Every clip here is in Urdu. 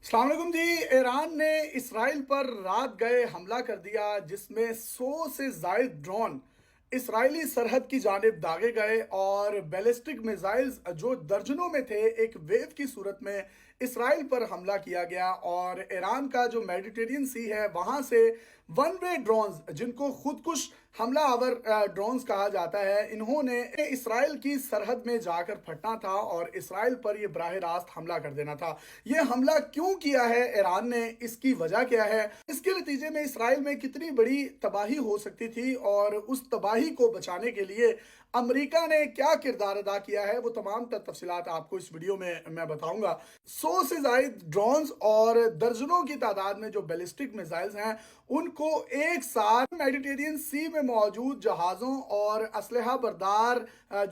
السلام علیکم جی۔ ایران نے اسرائیل پر رات گئے حملہ کر دیا جس میں 100 سے زائد ڈرون اسرائیلی سرحد کی جانب داغے گئے اور بیلسٹک میزائلز جو درجنوں میں تھے ایک ویو کی صورت میں اسرائیل پر حملہ کیا گیا اور ایران کا جو میڈیٹرین سی ہے وہاں سے ون وے ڈرونز جن کو خودکش حملہ آور ڈرونز کہا جاتا ہے انہوں نے اسرائیل کی سرحد میں جا کر پھٹنا تھا اور اسرائیل پر یہ براہ راست حملہ کر دینا تھا۔ یہ حملہ کیوں کیا ہے ایران نے، اس کی وجہ کیا ہے، اس کے نتیجے میں اسرائیل میں کتنی بڑی تباہی ہو سکتی تھی اور اس تباہی کو بچانے کے لیے امریکہ نے کیا کردار ادا کیا ہے، وہ تمام تفصیلات آپ کو اس ویڈیو میں بتاؤں گا۔ 100 سے زائد ڈرونز اور درجنوں کی تعداد میں جو بیلسٹک میزائلز ہیں ان کو ایک ساتھ میڈیٹرین سی میں موجود جہازوں اور اسلحہ بردار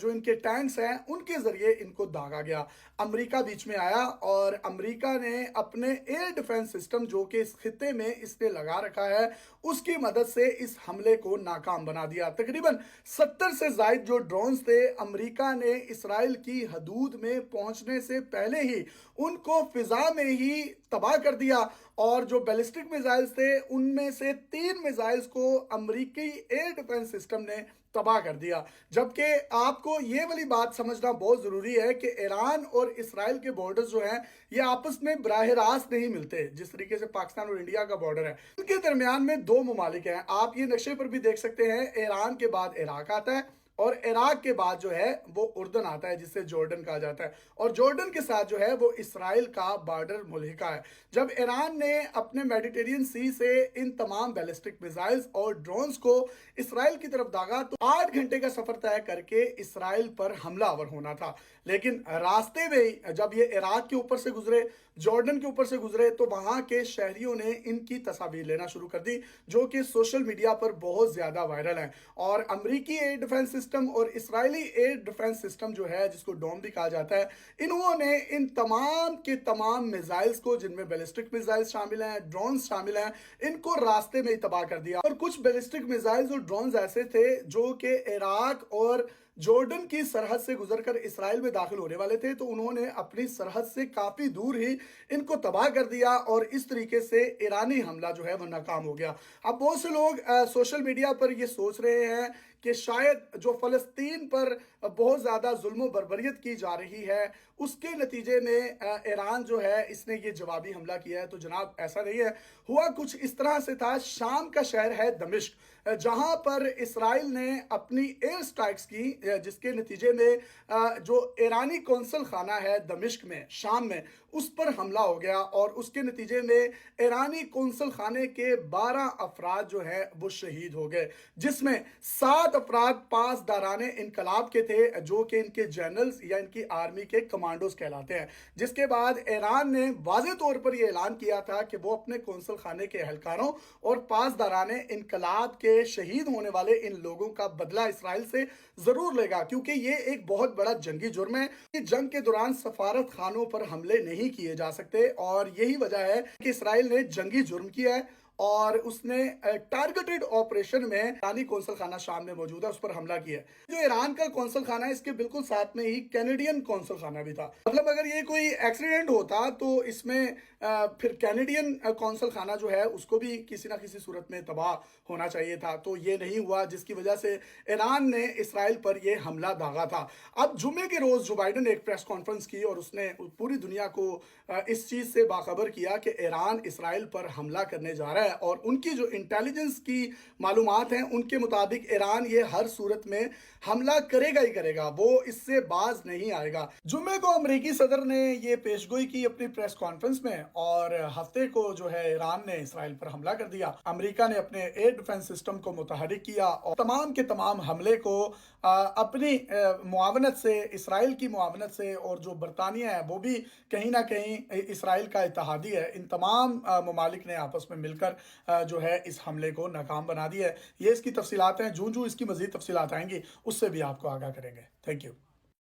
جو ان کے ٹینکس ہیں ان کے ذریعے ان کو داغا گیا۔ امریکہ بیچ میں آیا اور امریکہ نے اپنے ایئر ڈیفنس سسٹم جو کہ اس خطے میں اس نے لگا رکھا ہے اس کی مدد سے اس حملے کو ناکام بنا دیا۔ تقریباً 70 سے زائد جو ڈرونز تھے امریکہ نے اسرائیل کی حدود میں پہنچنے سے پہلے ہی ان کو فضا میں ہی تباہ کر دیا اور جو بیلسٹک میزائلز تھے ان میں سے 3 میزائلز کو امریکی ایئر ڈیفنس سسٹم نے تباہ کر دیا۔ جبکہ آپ کو یہ والی بات سمجھنا بہت ضروری ہے کہ ایران اور اسرائیل کے بارڈرز جو ہیں یہ آپس میں براہ راست نہیں ملتے، جس طریقے سے پاکستان اور انڈیا کا بارڈر ہے ان کے درمیان میں 2 ممالک ہیں۔ آپ یہ نقشے پر بھی دیکھ سکتے ہیں، ایران کے بعد عراق آتا ہے اور عراق کے بعد جو ہے وہ اردن آتا ہے جسے جارڈن کہا جاتا ہے، اور جارڈن کے ساتھ جو ہے وہ اسرائیل کا بارڈر ملحقہ ہے۔ جب ایران نے اپنے میڈیٹرین سی سے ان تمام بیلسٹک میزائلز اور ڈرونز کو اسرائیل کی طرف داغا تو 8 گھنٹے کا سفر طے کر کے اسرائیل پر حملہ آور ہونا تھا، لیکن راستے میں جب یہ عراق کے اوپر سے گزرے، جارڈن کے اوپر سے گزرے تو وہاں کے شہریوں نے ان کی تصاویر لینا شروع کر دی جو کہ سوشل میڈیا پر بہت زیادہ وائرل ہیں، اور امریکی ایئر ڈیفنس سسٹم اور اسرائیلی ایئر ڈیفنس سسٹم جو ہے جس کو ڈوم بھی کہا جاتا ہے انہوں نے ان تمام کے تمام میزائلز کو، جن میں بیلسٹک میزائلز شامل ہیں، ڈرونز شامل ہیں، ان کو راستے میں ہی تباہ کر دیا۔ اور کچھ بیلسٹک میزائلز اور ڈرونز ایسے تھے جو کہ عراق اور جارڈن کی سرحد سے گزر کر اسرائیل میں داخل ہونے والے تھے تو انہوں نے اپنی سرحد سے کافی دور ہی ان کو تباہ کر دیا اور اس طریقے سے ایرانی حملہ جو ہے وہ ناکام ہو گیا۔ اب بہت سے لوگ سوشل میڈیا پر یہ سوچ رہے ہیں کہ شاید جو فلسطین پر بہت زیادہ ظلم و بربریت کی جا رہی ہے اس کے نتیجے میں ایران جو ہے اس نے یہ جوابی حملہ کیا ہے، تو جناب ایسا نہیں ہے۔ ہوا کچھ اس طرح سے تھا، شام کا شہر ہے دمشق جہاں پر اسرائیل نے اپنی ایئر سٹرائکس کی جس کے نتیجے میں جو ایرانی کونسل خانہ ہے دمشق میں شام میں اس پر حملہ ہو گیا اور اس کے نتیجے میں ایرانی کونسل خانے کے 12 افراد جو ہیں وہ شہید ہو گئے، جس میں 7 افراد پاسداران انقلاب کے تھے جو کہ ان کے جنرلز یا ان کی آرمی کے کمانڈوز کہلاتے ہیں۔ جس کے بعد ایران نے واضح طور پر یہ اعلان کیا تھا کہ وہ اپنے کونسل خانے کے اہلکاروں اور پاسداران انقلاب کے شہید ہونے والے ان لوگوں کا بدلہ اسرائیل سے ضرور لے گا، کیونکہ یہ ایک بہت بڑا جنگی جرم ہے۔ جنگ کے دوران سفارت خانوں پر حملے نہیں کیے جا سکتے اور یہی وجہ ہے کہ اسرائیل نے جنگی جرم کیا ہے اور اس نے ٹارگٹڈ آپریشن میں ایرانی کونسل خانہ شام میں موجود ہے اس پر حملہ کیا ہے۔ جو ایران کا کونسل خانہ ہے اس کے بالکل ساتھ میں ہی کینیڈین کونسل خانہ بھی تھا، مطلب اگر یہ کوئی ایکسیڈنٹ ہوتا تو اس میں پھر کینیڈین کونسل خانہ جو ہے اس کو بھی کسی نہ کسی صورت میں تباہ ہونا چاہیے تھا، تو یہ نہیں ہوا جس کی وجہ سے ایران نے اسرائیل پر یہ حملہ داغا تھا۔ اب جمعے کے روز جو بائیڈن نے ایک پریس کانفرنس کی اور اس نے پوری دنیا کو اس چیز سے باخبر کیا کہ ایران اسرائیل پر حملہ کرنے جا رہا ہے اور ان کی جو انٹیلیجنس کی معلومات ہیں ان کے مطابق ایران یہ ہر صورت میں حملہ کرے گا ہی کرے گا، وہ اس سے باز نہیں آئے گا۔ جمعے کو امریکی صدر نے یہ پیشگوئی کی اپنی پریس کانفرنس میں اور ہفتے کو جو ہے ایران نے اسرائیل پر حملہ کر دیا۔ امریکہ نے اپنے ایئر ڈیفنس سسٹم کو متحرک کیا اور تمام کے تمام حملے کو اپنی معاونت سے، اسرائیل کی معاونت سے، اور جو برطانیہ ہے وہ بھی کہیں نہ کہیں اسرائیل کا اتحادی ہے، ان تمام ممالک نے آپس میں مل کر جو ہے اس حملے کو ناکام بنا دیا ہے۔ یہ اس کی تفصیلات ہیں، جو اس کی مزید تفصیلات آئیں گی اس سے بھی آپ کو آگاہ کریں گے۔ Thank you.